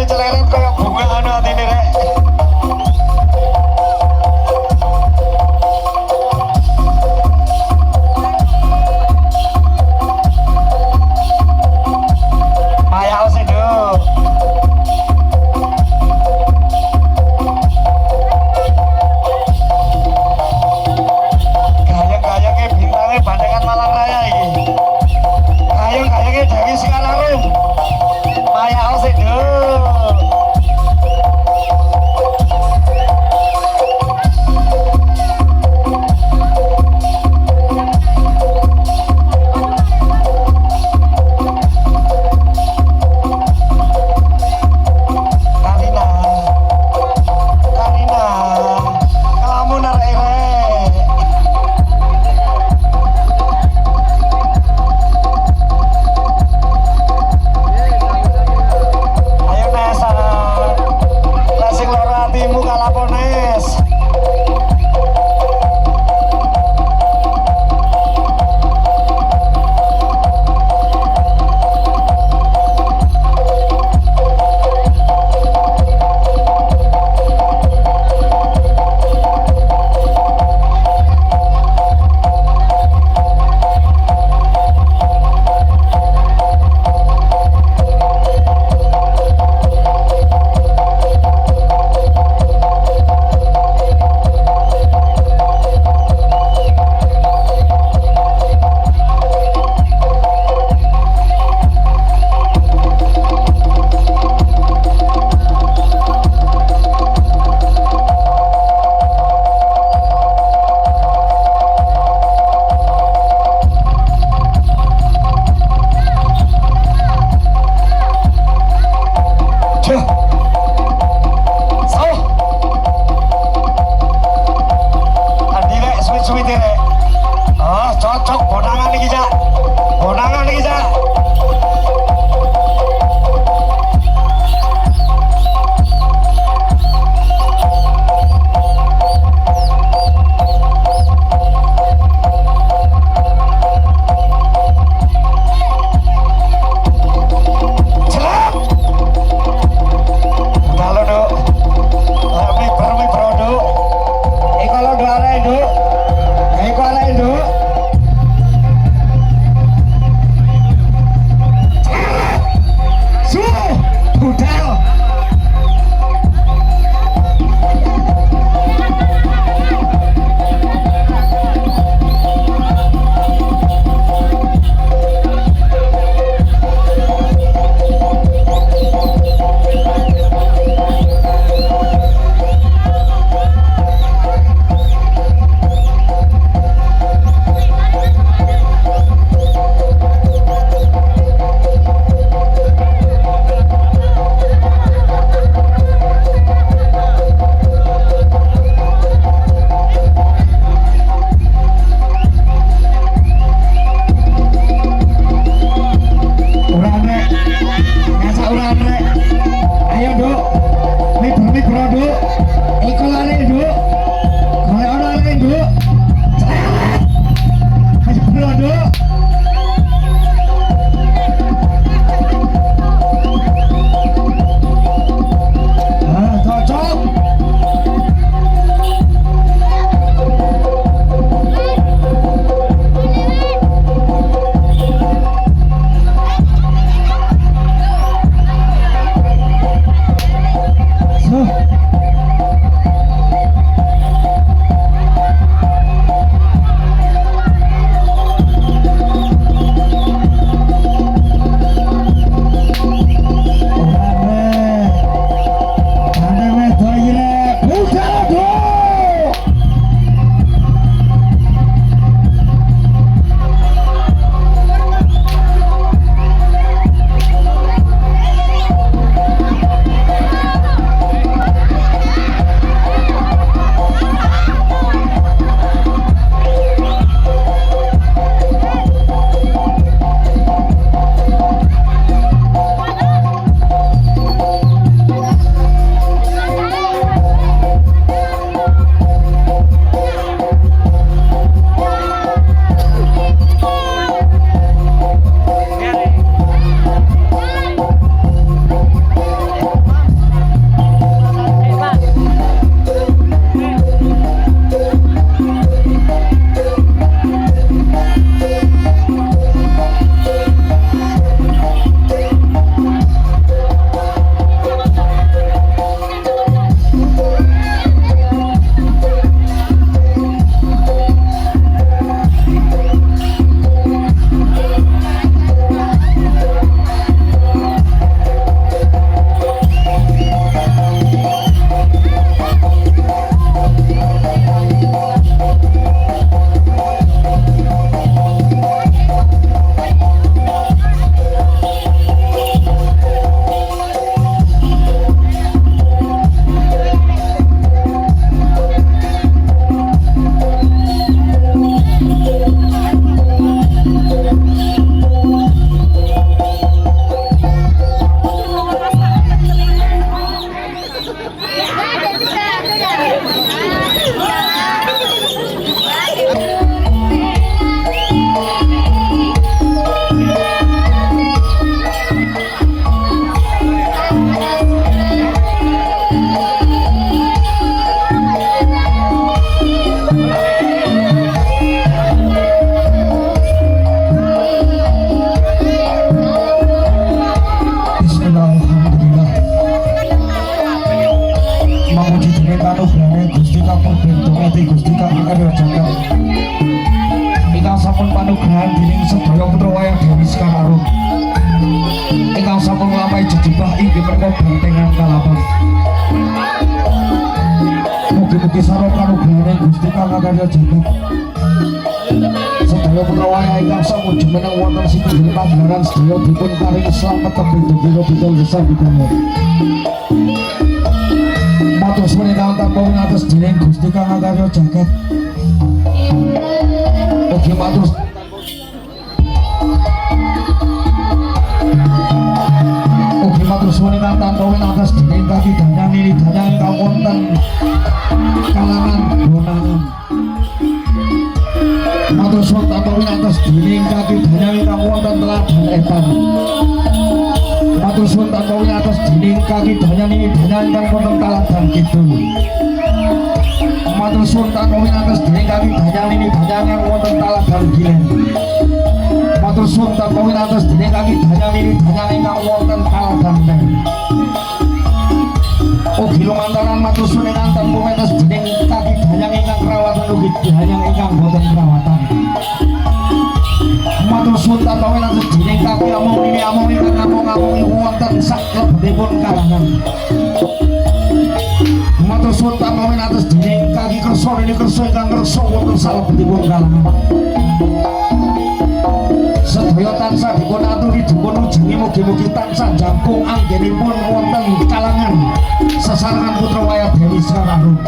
celeret kayak bunga anu atine rek. Maya osedo. Gayeng-gayenge bintangnya bandengan Malang Raya iki. Gayeng-gayenge Dewi Sekalarum. Maya osedo. Karina, Karina, ngelamun arek rek. Gusti Gusti kang karya jagat ingkang sampun panugrahan dening sedaya putra wayah Dewi Sekararung ingkang sampun nglampahi jejibah inggih menika bentengan kalapan. Mugi-mugi sareng panugrahane Gusti kang karya jagat sedaya putra wayah ingkang sampun jumeneng wonten situnggiling pagelaran sedaya dipun paringi slamet tembung dina bidal gesambidana. Matur suwun ingkang tanpa winates dening Gusti kang karya jagat. Ugi matur suwun ingkang tanpa winates dening kaki danyang nili danyang ingkang wonten kalangan bonangan. Matur suwun tanpa winates dening kaki danyang ingkang wonten teladan etan. Matur suwun tanpa winates dening kaki danyang nili danyang ingkang wonten teladan kidul. Matur suwun tanpa winates dening kaki danyang nili danyang ingkang wonten teladan kilen. Matur suwun tanpa winates dening kaki danyang nili danyang ingkang wonten teladan men. Ugi lumantaran matur suwun ingkang tanpa winates dening kaki danyang ingkang kerawatan ugi danyang ingkang boten kerawatan. Matur suwun tanpa winates dening kaki amung ingkang amung wonten sak lebetipun kalangan. Matur suwun tanpa winates dening kaki kersa ingkang kersa wonten sak lebetipun kalangan. Sedaya tansah dipun aturi dipun ujangi mugi-mugi tansah jangkung anggenipun wonten kalangan sesarengan putra wayah Dewi Sekararung.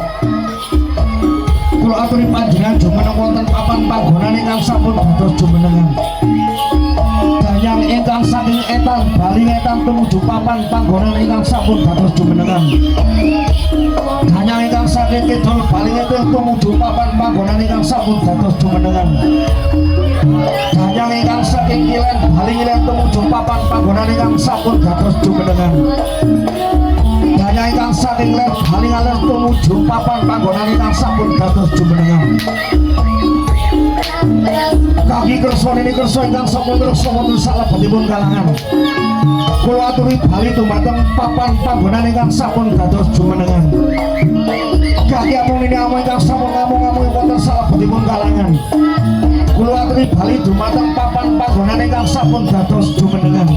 Kula aturi panjenengan jumeneng wonten papan panggonan ingkang sampun dados jumenengan. Danyang ingkang saking etan bali etan tumuju papan panggonan ingkang sampun dados jumenengan. Danyang ingkang saking kidul bali etan tumuju papan panggonan ingkang sampun dados jumenengan. Danyang ingkang saking kilen bali kilen tumuju papan panggonan ingkang sampun dados jumenengan. Danyang ingkang saking ler bali ngaler tumuju papan panggonan ingkang sampun dados jumenengan. Kaki kersa nini kersa ingkang sampun kersa wonten salebetipun kalangan. Kula aturi bali dumateng papan panggonan ingkang sampun dados jumenengan. Kaki amung nini amung ingkang sampun ngamung wonten salebetipun kalangan. Kula aturi bali dumateng papan panggonan ingkang sampun dados jumenengan.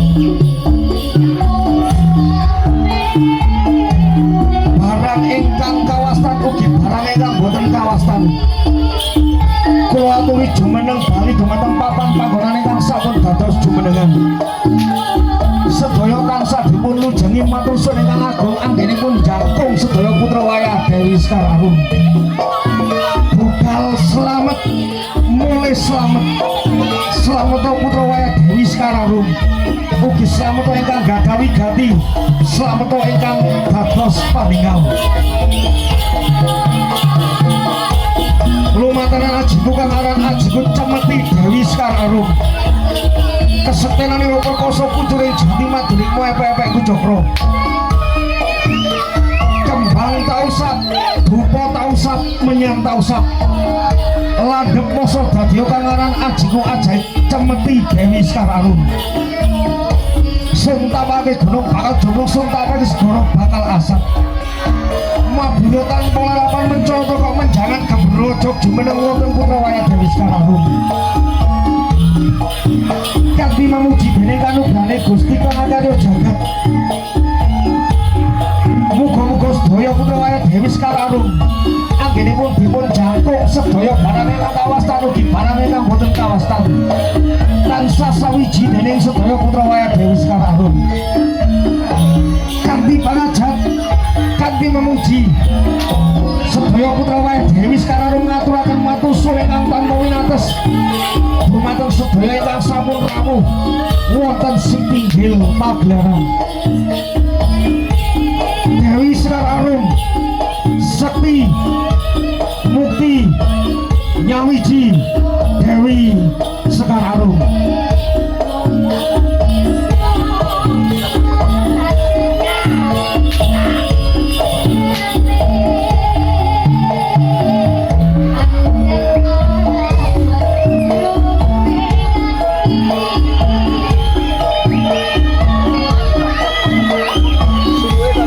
Barang ingkang kawastan ugi barang ingkang boten kawastan. Kula aturi jumeneng bali dumateng papan panggonan ingkang sampun dados jumenengan. Sedaya tansah dipun lujengi matur suwun ingkang agung anggenipun jangkung sedaya putra wayah Dewi Sekararung. Budal slamet mulai slamet putra wayah Dewi Sekararung. Ugi slamet ingkang gadah wigati, slamet ingkang dados paninggal. Lumantaran ajiku kang aran ajiku Cemeti Dewi Sekararung. Kesetenane perkoso pucure jati madulingmu epek-epekku Jokro. Kembang tausap, dupa tausap, menyang tausap. Landhep moso dadya kang aran ajiku ajaib Cemeti Dewi Sekararung. Suntapake gunung bakal jumuk, suntapake segara bakal asap. Mabura tanpa larapan mencoto kok menjangan keberojok jumeneng wonten putra wayah Dewi Sekararung. Kanthi memuji dening kanugrahane Gusti kang karya jagat. Muga-muga sedaya putra wayah Dewi Sekararung anggenipun dipun jangkung sedaya barang ingkang kawastan ugi barang ingkang boten kawastan. Tansah sawiji dening sedaya putra wayah Dewi Sekararung. Kanthi pangajat, kanthi memuji sedaya putra wayah Dewi Sekararung ngaturaken matur suwun ingkang tanpa winates dumateng sedaya ingkang sampun rawuh wonten sittinggil pagelaran. Dewi Sekararung sekti mukti nyawiji Dewi Sekararung.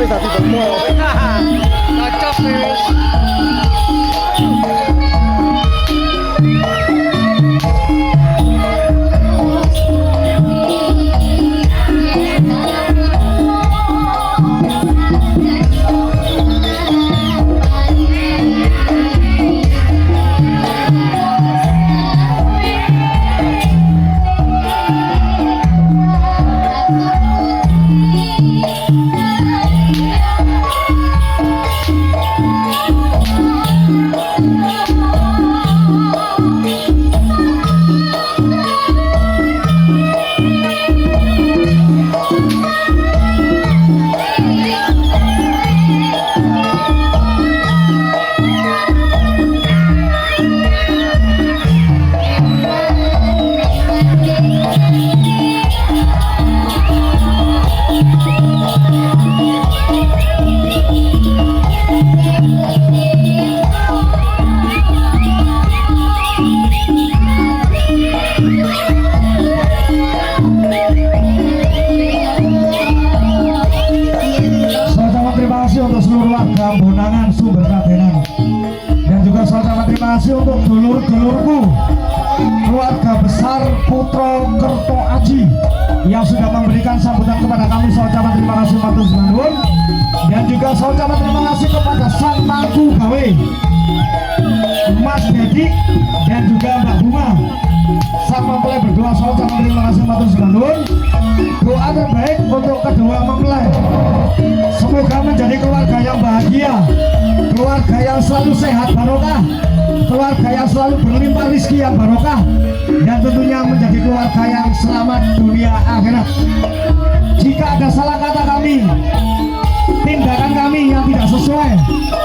Cocok nih. Bonangan Sumber Kadenan. Dan juga saya ucapkan terima kasih untuk dulur-dulurku, keluarga besar Putro Kerto Aji yang sudah memberikan sambutan kepada kami. Saya ucapkan terima kasih matur nuwun. Dan juga saya ucapkan terima kasih kepada sang mangku gawe Mas Dedi dan juga Mbak Bunga. Sang mempelai berdua, saya ucapkan terima kasih matur nuwun. Doa terbaik untuk kedua mempelai, semoga menjadi keluarga yang bahagia, keluarga yang selalu sehat barokah, keluarga yang selalu berlimpah rezeki yang barokah, dan tentunya menjadi keluarga yang selamat dunia akhirat. Jika ada salah kata kami, tindakan kami yang tidak sesuai,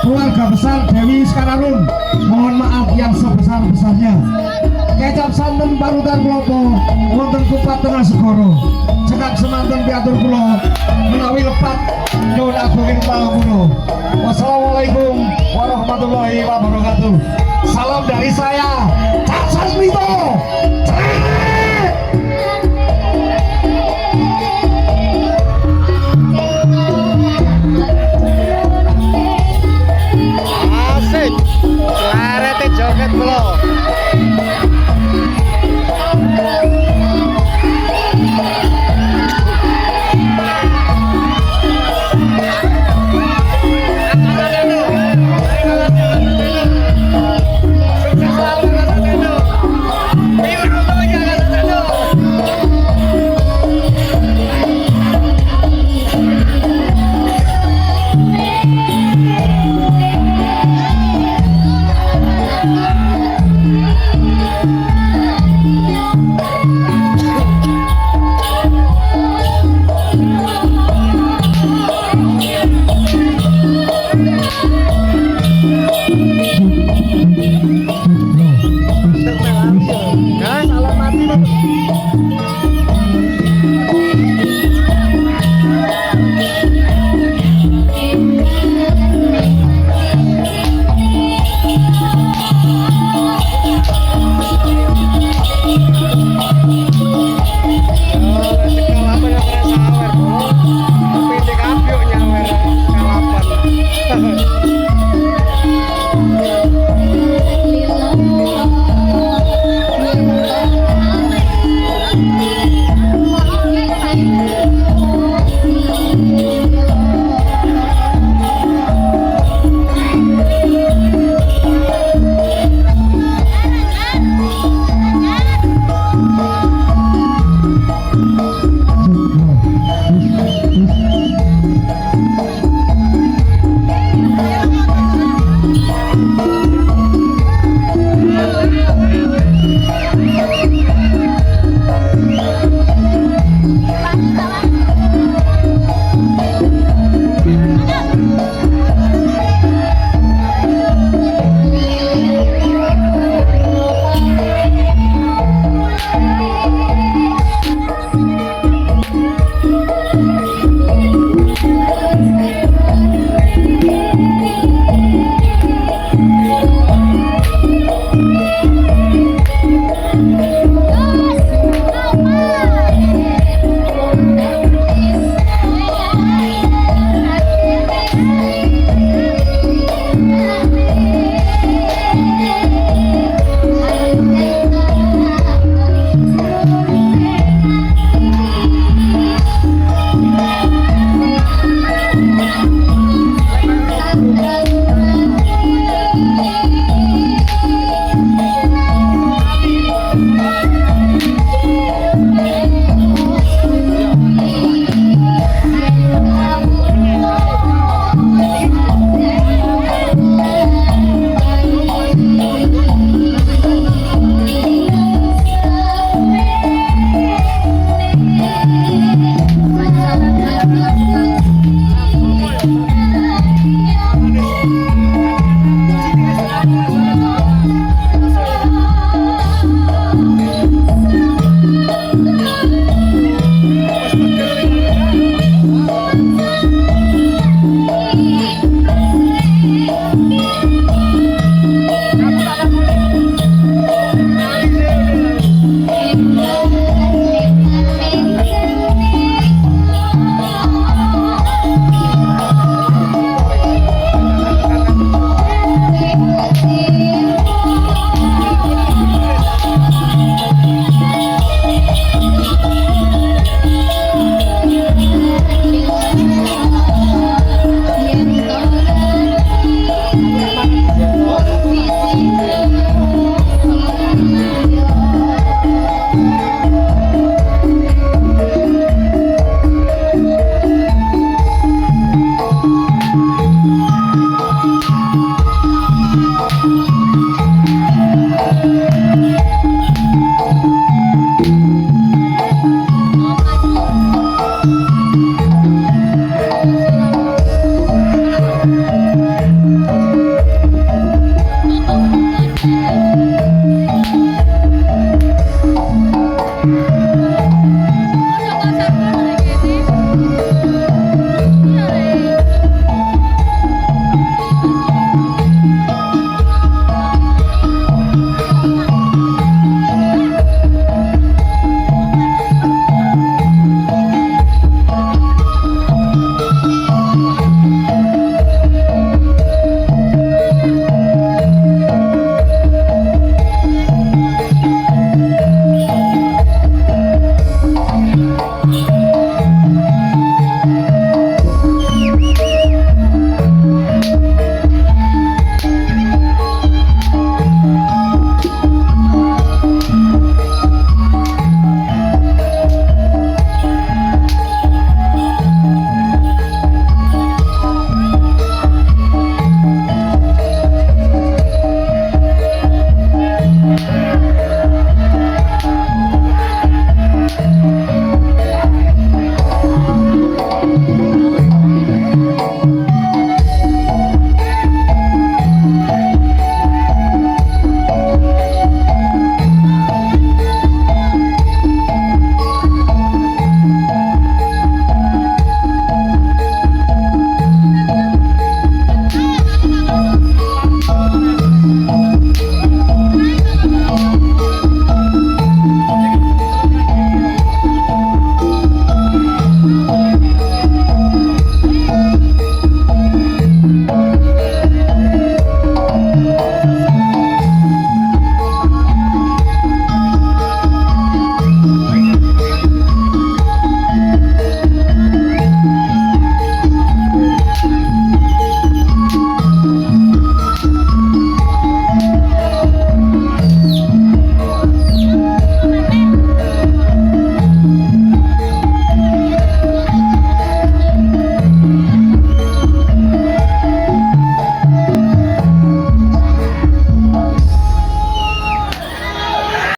keluarga besar Dewi Sekararun mohon maaf yang sebesar-besarnya. Kecap santen parutan klopo wonten kupat tengah segoro, cekak semanten piatur kula menawi lepat nyuwun agunging pangapunten. Wassalamualaikum warahmatullahi wabarakatuh. Salam dari saya, Cak Sasmito.